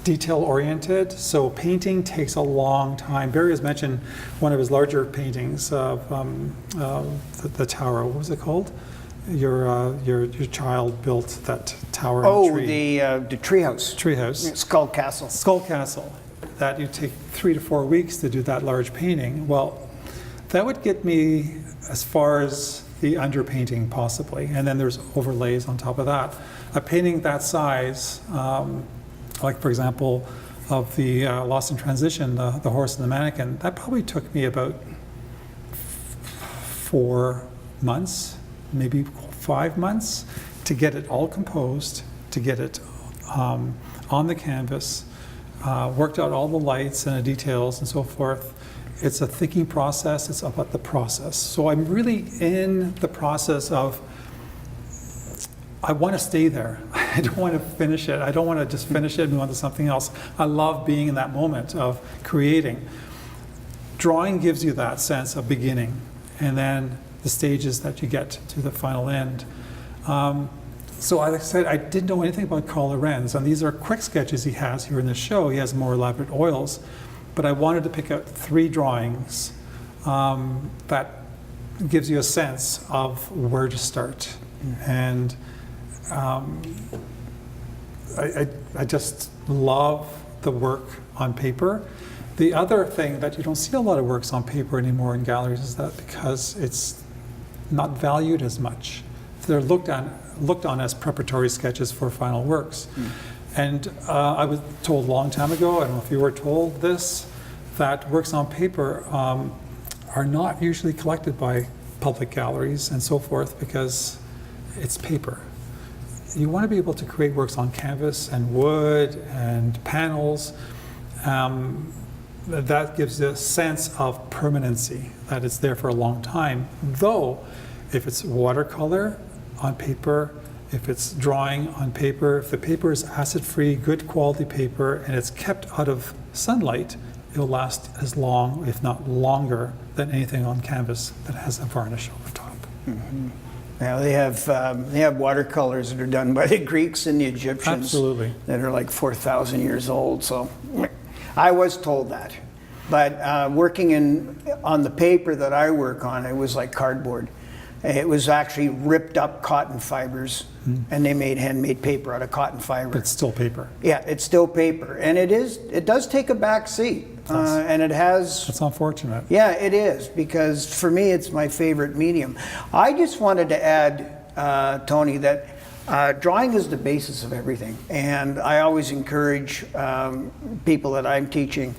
detail-oriented. So painting takes a long time. Barry has mentioned one of his larger paintings of the tower. What was it called? Your child built that tower in the tree. The treehouse. Treehouse. Skull Castle. Skull Castle. That you take 3 to 4 weeks to do that large painting. Well, that would get me as far as the underpainting possibly, and then there's overlays on top of that. A painting that size, like for example, of the Lost in Transition, the horse and the mannequin, that probably took me about 4 months, maybe 5 months, to get it all composed, to get it on the canvas, worked out all the lights and the details and so forth. It's a thinking process, it's about the process. So I'm really in the process of, I want to stay there. I don't want to finish it. I don't want to just finish it and move on to something else. I love being in that moment of creating. Drawing gives you that sense of beginning, and then the stages that you get to the final end. So like I said, I didn't know anything about Carl Ahrens, and these are quick sketches he has here in the show. He has more elaborate oils. But I wanted to pick out 3 drawings that gives you a sense of where to start. And I just love the work on paper. The other thing that you don't see a lot of works on paper anymore in galleries is that because it's not valued as much. They're looked on as preparatory sketches for final works. And I was told a long time ago, I don't know if you were told this, that works on paper are not usually collected by public galleries and so forth because it's paper. You want to be able to create works on canvas and wood and panels. That gives a sense of permanency, that it's there for a long time. Though, if it's watercolor on paper, if it's drawing on paper, if the paper is acid-free, good quality paper, and it's kept out of sunlight, it'll last as long, if not longer, than anything on canvas that has a varnish over top. Mm-hmm. Now they have watercolors that are done by the Greeks and the Egyptians. Absolutely. That are like 4,000 years old. So I was told that, but working on the paper that I work on, it was like cardboard. It was actually ripped up cotton fibers, and they made handmade paper out of cotton fiber. But it's still paper. Yeah, it's still paper, and it does take a back seat, and it has. That's unfortunate. Yeah, it is, because for me, it's my favorite medium. I just wanted to add, Tony, that drawing is the basis of everything, and I always encourage people that I'm teaching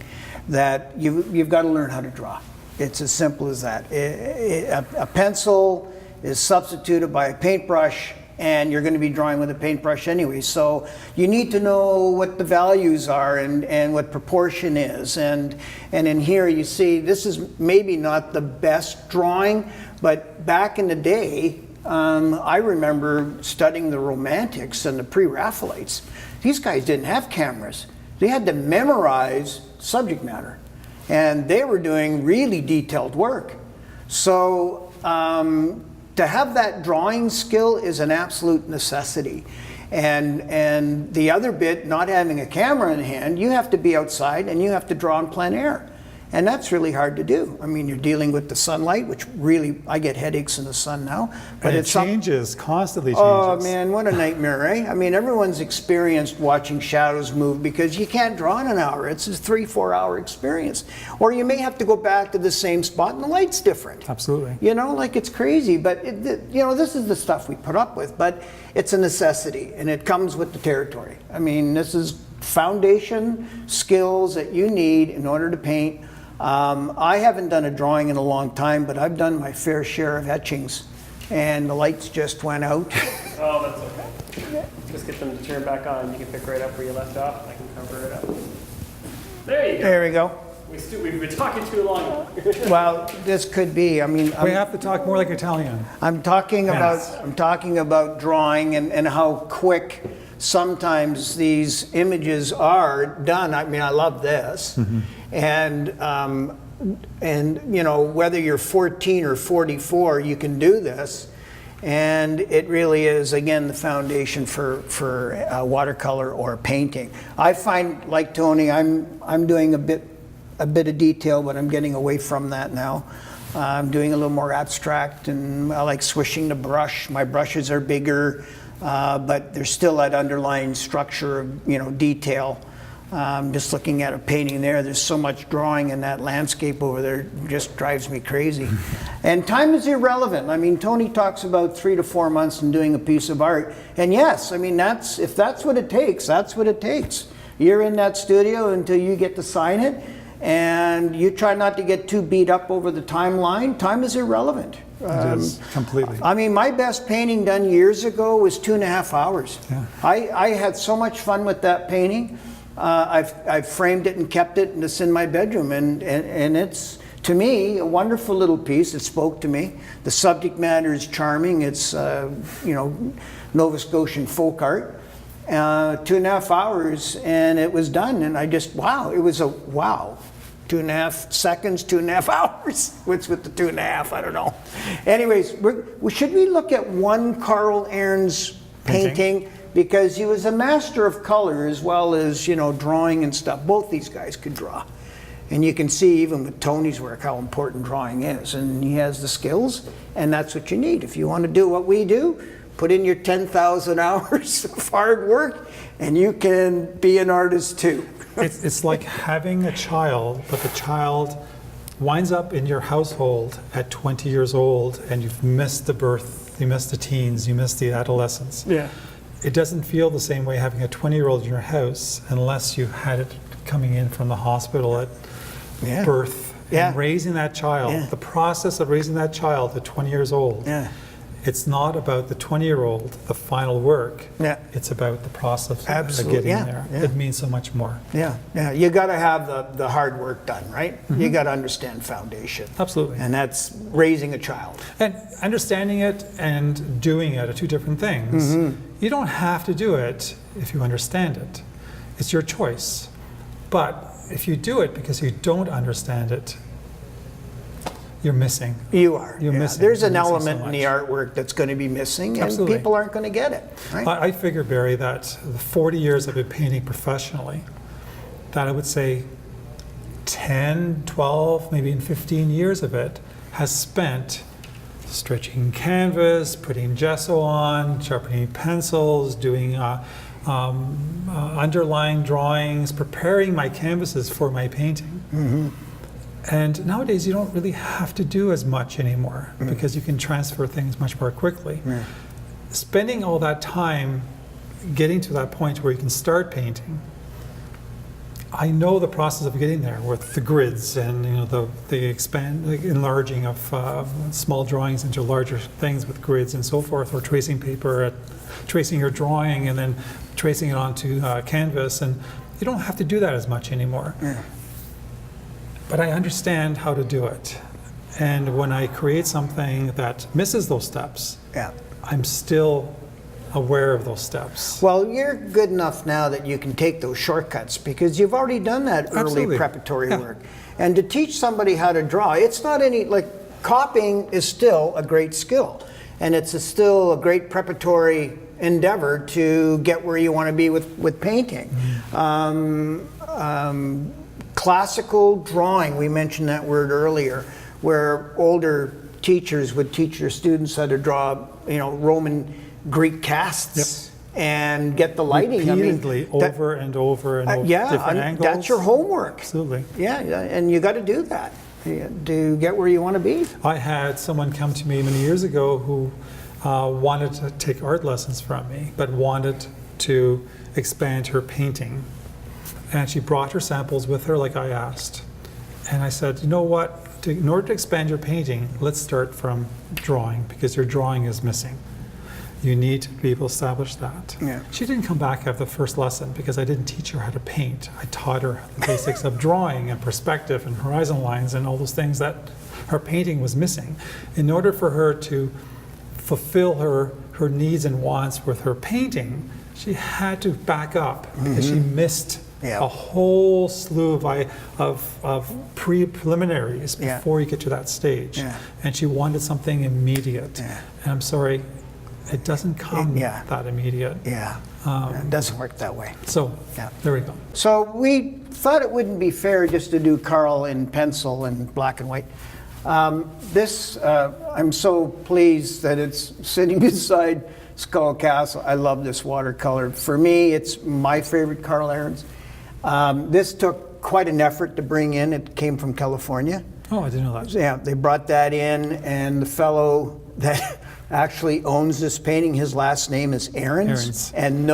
that you've got to learn how to draw. It's as simple as that. A pencil is substituted by a paintbrush, and you're going to be drawing with a paintbrush anyway. So you need to know what the values are and what proportion is. And in here you see this is maybe not the best drawing, but back in the day, I remember studying the Romantics and the Pre-Raphaelites. These guys didn't have cameras. They had to memorize subject matter. And they were doing really detailed work. So to have that drawing skill is an absolute necessity. And the other bit, not having a camera in hand, you have to be outside and you have to draw in plein air. And that's really hard to do. I mean, you're dealing with the sunlight, which really, I get headaches in the sun now. But and it changes, constantly changes. Oh man, what a nightmare, eh? I mean, everyone's experienced watching shadows move because you can't draw in an hour. It's a 3-4 hour experience. Or you may have to go back to the same spot and the light's different. Absolutely. You know, like it's crazy, but you know, this is the stuff we put up with, but it's a necessity and it comes with the territory. I mean, this is foundation skills that you need in order to paint. I haven't done a drawing in a long time, but I've done my fair share of etchings, and the lights just went out. Oh, that's okay. Just get them to turn back on. You can pick right up where you left off. I can cover it up. There you go. There we go. We've been talking too long. Well, this could be. I mean, we have to talk more like Italian. I'm talking Yes. about drawing and how quick sometimes these images are done. I mean, I love this. Mm-hmm. And you know, whether you're 14 or 44, you can do this. And it really is, again, the foundation for watercolor or painting. I find, like Tony, I'm doing a bit of detail, but I'm getting away from that now. I'm doing a little more abstract, and I like swishing the brush. My brushes are bigger, but there's still that underlying structure of, you know, detail. Just looking at a painting there's so much drawing in that landscape over there, it just drives me crazy. And time is irrelevant. I mean, Tony talks about 3 to 4 months in doing a piece of art. And yes, I mean, if that's what it takes, that's what it takes. You're in that studio until you get to sign it, and you try not to get too beat up over the timeline. Time is irrelevant. It is, completely. I mean, my best painting done years ago was 2.5 hours. Yeah. I had so much fun with that painting. I've framed it and kept it, and it's in my bedroom, and it's, to me, a wonderful little piece. It spoke to me. The subject matter is charming. It's you know, Nova Scotian folk art. 2.5 hours, and it was done, and I just, wow, it was a wow. 2.5 seconds, 2.5 hours. What's with the 2.5? I don't know. Anyways, should we look at one Carl Ahrens painting? Because he was a master of color as well as, you know, drawing and stuff. Both these guys could draw. And you can see even with Tony's work how important drawing is. And he has the skills, and that's what you need. If you want to do what we do, put in your 10,000 hours of hard work, and you can be an artist too. It's like having a child, but the child winds up in your household at 20 years old, and you've missed the birth, you missed the teens, you missed the adolescence. Yeah. It doesn't feel the same way having a 20-year-old in your house unless you had it coming in from the hospital at birth Yeah. And raising that child, Yeah. the process of raising that child at 20 years old, Yeah. it's not about the 20-year-old, the final work. Yeah. It's about the process of Absolutely. getting Yeah. there. Yeah. It means so much more. Yeah, yeah. You got to have the hard work done, right? You got to understand foundation. Absolutely. And that's raising a child. And understanding it and doing it are two different things. You don't have to do it if you understand it. It's your choice. But if you do it because you don't understand it, you're missing. You are. You're missing. There's an You're missing element so in the artwork that's going to be missing, and Absolutely. people aren't going to get it. Right? I figure, Barry, that the 40 years I've been painting professionally, that I would say 10, 12, maybe even 15 years of it has spent stretching canvas, putting gesso on, sharpening pencils, doing underlying drawings, preparing my canvases for my painting. And nowadays you don't really have to do as much anymore because you can transfer things much more quickly. Spending all that time getting to that point where you can start painting, I know the process of getting there with the grids and the enlarging of small drawings into larger things with grids and so forth, or tracing paper, tracing your drawing and then tracing it onto canvas, and you don't have to do that as much anymore. But I understand how to do it, and when I create something that misses those steps, Yeah. I'm still aware of those steps. Well, you're good enough now that you can take those shortcuts because you've already done that early Absolutely. preparatory Yeah. work. And to teach somebody how to draw, it's not any, like, copying is still a great skill. And it's still a great preparatory endeavor to get where you want to be with painting. Classical drawing, we mentioned that word earlier, where older teachers would teach their students how to draw, Roman Greek casts and get the lighting. Repeatedly, over and over and over, different angles. That's your homework. Absolutely. Yeah, and you got to do that to get where you want to be. I had someone come to me many years ago who wanted to take art lessons from me, but wanted to expand her painting. And she brought her samples with her like I asked. And I said, you know what, in order to expand your painting, let's start from drawing, because your drawing is missing. You need to be able to establish that. Yeah. She didn't come back after the first lesson because I didn't teach her how to paint. I taught her the basics of drawing and perspective and horizon lines and all those things that her painting was missing. In order for her to fulfill her needs and wants with her painting, she had to back up because she missed a whole slew of preliminaries before you get to that stage. And she wanted something immediate. And I'm sorry, it doesn't come that immediate. It doesn't work that way. So, there we go. So we thought it wouldn't be fair just to do Carl in pencil and black and white. I'm so pleased that it's sitting beside Skull Castle. I love this watercolor. For me, it's my favorite Carl Ahrens. This took quite an effort to bring in. It came from California. Oh, I didn't know that. Yeah, they brought that in, and the fellow that actually owns this painting, his last name is Ahrens. And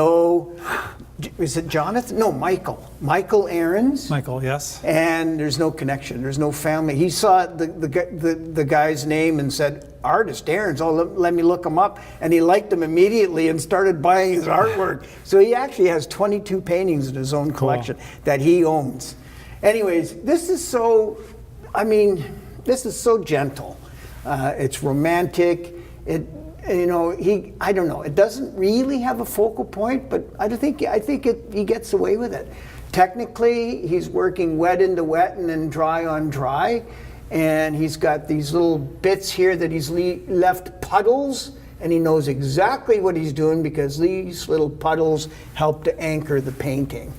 is it Jonathan? No, Michael. Michael Ahrens. Michael, yes. And there's no connection. There's no family. He saw the guy's name and said, Artist Ahrens. Oh, let me look him up. And he liked him immediately and started buying his artwork. So he actually has 22 paintings in his own collection that he owns. Anyways, this is so gentle. It's romantic. I don't know. It doesn't really have a focal point, but I think he gets away with it. Technically, he's working wet into wet and then dry on dry, and he's got these little bits here that he's left puddles, and he knows exactly what he's doing because these little puddles help to anchor the painting.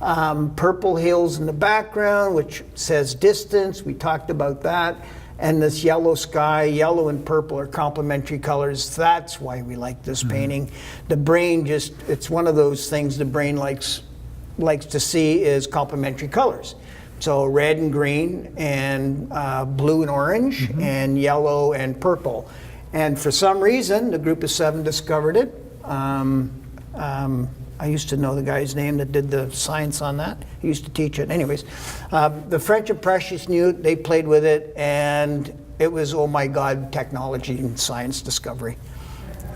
Purple hills in the background, which says distance. We talked about that. And this yellow sky, yellow and purple are complementary colors. That's why we like this painting. The brain it's one of those things the brain likes to see is complementary colors. So red and green and blue and orange and yellow and purple. And for some reason, the group of 7 discovered it. I used to know the guy's name that did the science on that. He used to teach it. Anyways, the French Impressionists knew it, they played with it, and it was, oh my God, technology and science discovery.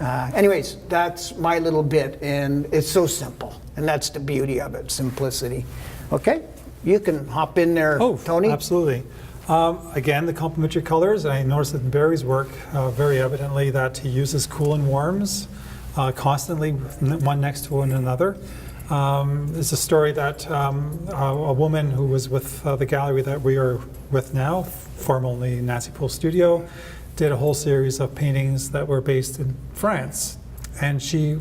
Anyways, that's my little bit, and it's so simple, and that's the beauty of it, simplicity. Okay, you can hop in there, Tony. Absolutely. Again, the complementary colors. I noticed in Barry's work very evidently that he uses cool and warms constantly, one next to one another. There's a story that a woman who was with the gallery that we are with now, formerly Nancy Poole Studio, did a whole series of paintings that were based in France. And she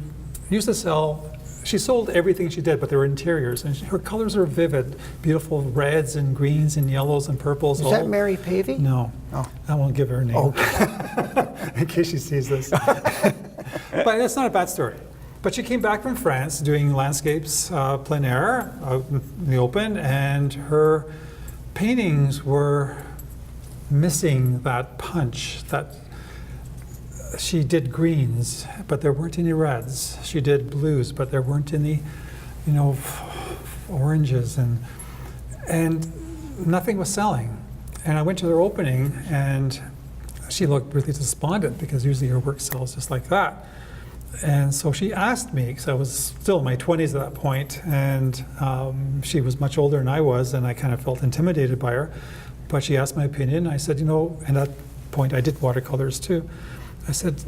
used to sell, she sold everything she did, but they were interiors. And her colors are vivid, beautiful reds and greens and yellows and purples. Is that Mary Pavey? No. Oh. I won't give her a name. Okay. In case she sees this. But that's not a bad story. But she came back from France doing landscapes, plein air, out in the open, and her paintings were missing that punch. That she did greens, but there weren't any reds. She did blues, but there weren't any, oranges, and nothing was selling. And I went to their opening, and she looked really despondent because usually her work sells just like that. And so she asked me, because I was still in my 20s at that point, and she was much older than I was, and I kind of felt intimidated by her. But she asked my opinion. I said, and at that point I did watercolors too. I said,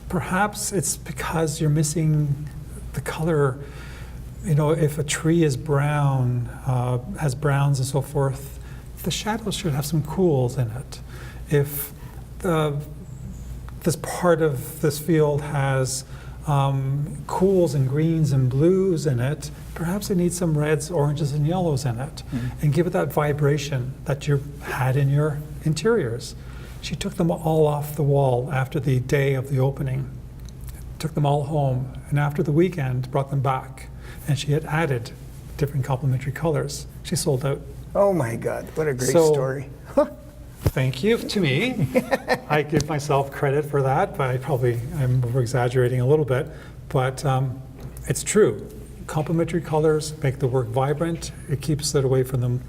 perhaps it's because you're missing the color. If a tree is brown, has browns and so forth, the shadows should have some cools in it. If this part of this field has cools and greens and blues in it, perhaps it needs some reds, oranges, and yellows in it, and give it that vibration that you had in your interiors. She took them all off the wall after the day of the opening, took them all home, and after the weekend brought them back, and she had added different complementary colors. She sold out. Oh my God, what a great story. Thank you to me. I give myself credit for that, but I'm over-exaggerating a little bit, but it's true. Complementary colors make the work vibrant. It keeps it away from them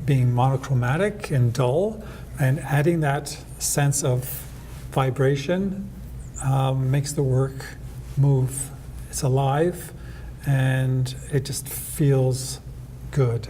being monochromatic and dull, and adding that sense of vibration makes the work move. It's alive, and it just feels good.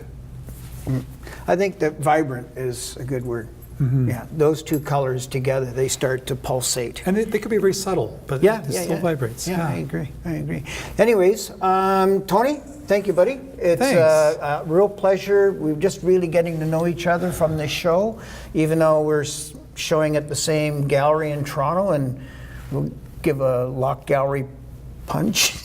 I think that vibrant is a good word. Mm-hmm. Yeah, those two colors together, they start to pulsate. And they could be very subtle, but it still vibrates. Yeah, I agree. Anyways, Tony, thank you, buddy. It's a real pleasure. We're just really getting to know each other from this show, even though we're showing at the same gallery in Toronto, and we'll give a lock gallery punch.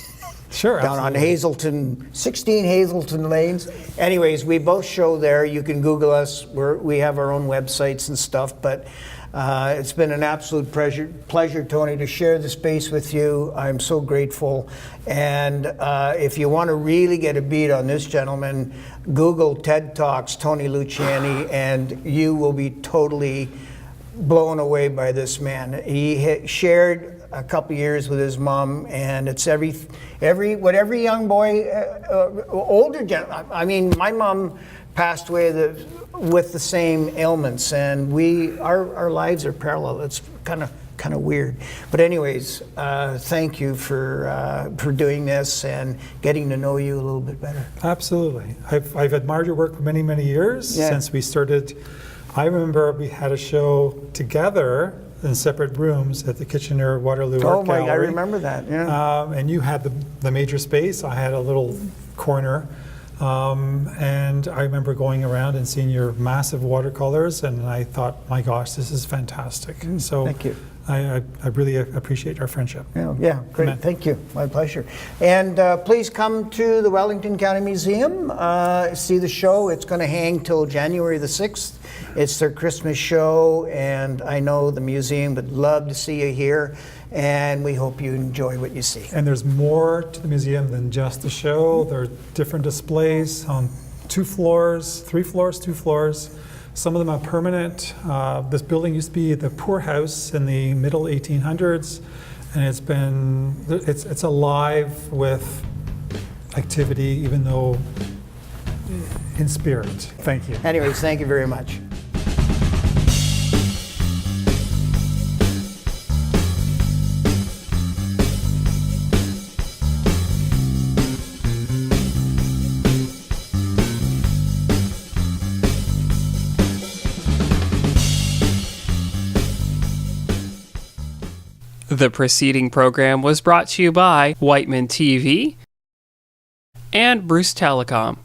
Sure, down absolutely. On 16 Hazelton Lanes. Anyways, we both show there. You can Google us. We have our own websites and stuff. But it's been an absolute pleasure, Tony, to share the space with you. I'm so grateful. And if you want to really get a beat on this gentleman, Google TED Talks Tony Luciani, and you will be totally blown away by this man. He shared a couple years with his mom, and it's every young boy, older I mean, my mom passed away with the same ailments, and our lives are parallel. It's kind of weird, but anyways, thank you for doing this and getting to know you a little bit better. Absolutely, I've admired your work for many years since we started. I remember we had a show together in separate rooms at the Kitchener-Waterloo Art Gallery. I remember that, yeah. And you had the major space. I had a little corner. And I remember going around and seeing your massive watercolors, and I thought, my gosh, this is fantastic. So thank you. I really appreciate our friendship. Yeah, great. Amen. Thank you. My pleasure. And please come to the Wellington County Museum, see the show. It's going to hang till January the 6th. It's their Christmas show, and I know the museum would love to see you here, and we hope you enjoy what you see. And there's more to the museum than just the show. There are different displays on 2 floors, 3 floors, 2 floors. Some of them are permanent. This building used to be the poorhouse in the middle 1800s, and it's alive with activity, even though in spirit. Thank you. Anyways, thank you very much. The preceding program was brought to you by Wightman TV and Bruce Telecom.